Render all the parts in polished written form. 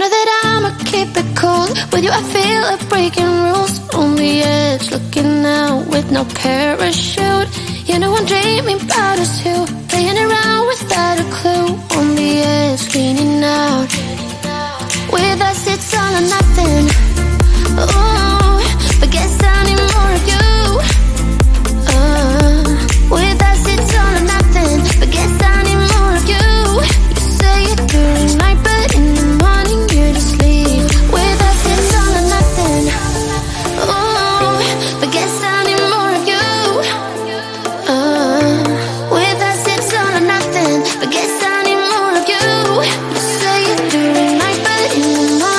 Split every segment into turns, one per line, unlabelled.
know that I'ma keep it cool. With you I feel like breaking rules. On the edge, looking out with no parachute. You know I'm dreaming about us two, playing around without a clue. On the edge, leaning out. With us it's all or nothing. Ooh, but guess I need more of you. With us it's all or nothing, but guess I need more of you. You say it during night, but in the morning you just leave. With us it's all or nothing. Ooh, but guess I need more of you. With us it's all or nothing, but guess I need more of you. You say it during night, but in the morning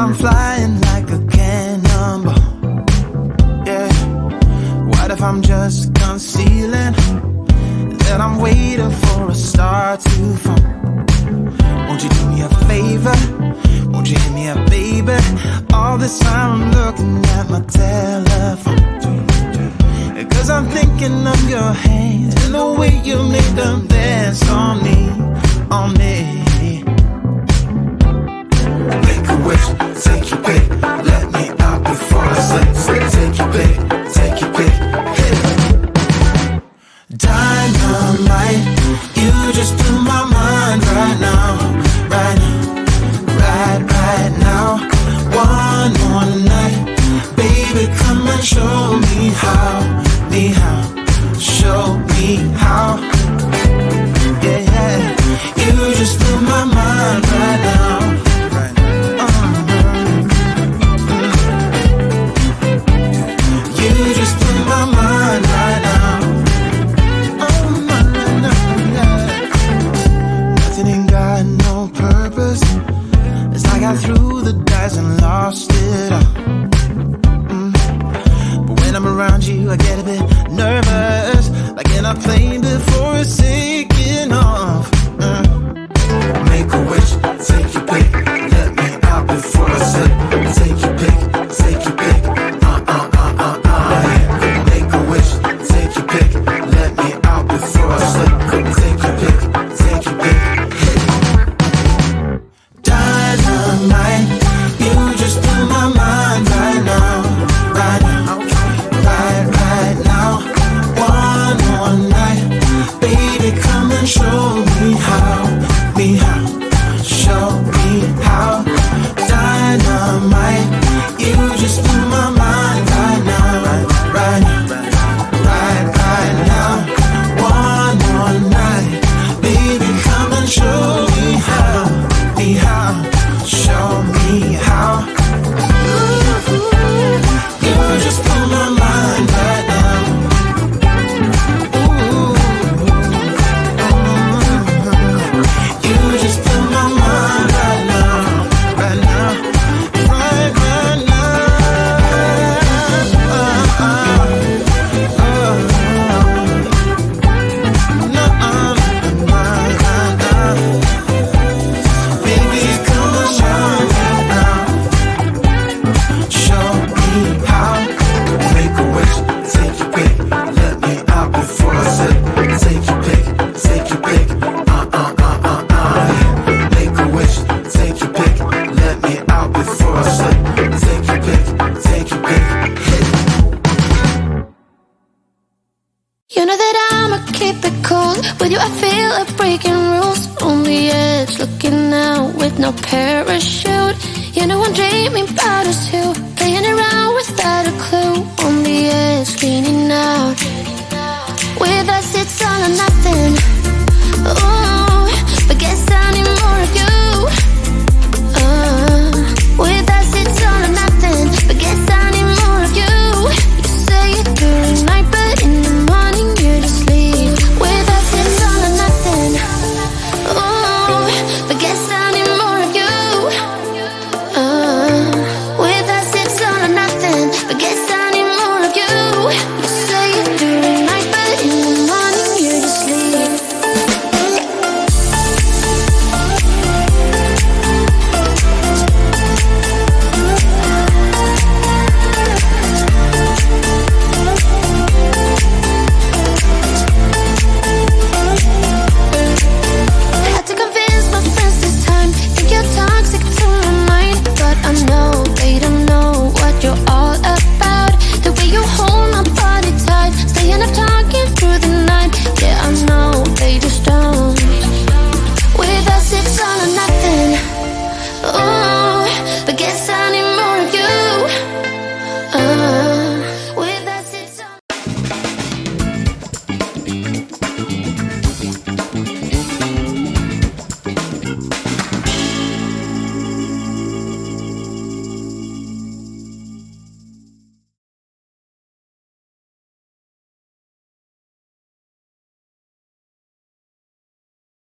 I'm flying like a cannonball. Yeah. What if I'm just concealing that I'm waiting for a star to fall? Won't you do me a favor? Won't you hit me up, baby? All this time I'm looking at my telephone, 'cause I'm thinking of your hands and the way you make them dance on me, on me. Make a wish, take your pick, let me out before I sleep. Take your pick, take your pick, hit it. Dynamite, you just blew my mind right now, right now, right now. One more night, baby, come and show me how, show me how. Yeah, yeah, you just blew my mind right now. You just blew my mind right now. Oh, no, yeah. Nothing ain't got no purpose. It's like I threw the dice and lost it all. But when I'm around you, I get a bit nervous, like in a plane before it's taking off. Make a wish, take your pick, let me out before I slip. Take your pick, take your pick. Make a wish, take your pick, let me out before I slip. Take your pick, take your pick. Dynamite, you just blew my mind right now, right now, right now. One more night, baby, come and show me how, show me how. Dynamite, you just blew my mind right now, right now. One more night, baby, come and show me how, show me how. You just blew my mind right now. You just blew my mind right now, right now, right now. Baby, come and show me now, show me how. Make a wish, take your pick, let me out before I slip. Take your pick, take your pick. Make a wish, take your pick, let me out before I slip. Take your pick, take your pick.
You know that I'ma keep it cool. With you I feel like breaking rules. On the edge, looking out with no parachute. You know I'm dreaming about us two, playing around without a clue. On the edge, leaning out. With us it's all or nothing. Ooh.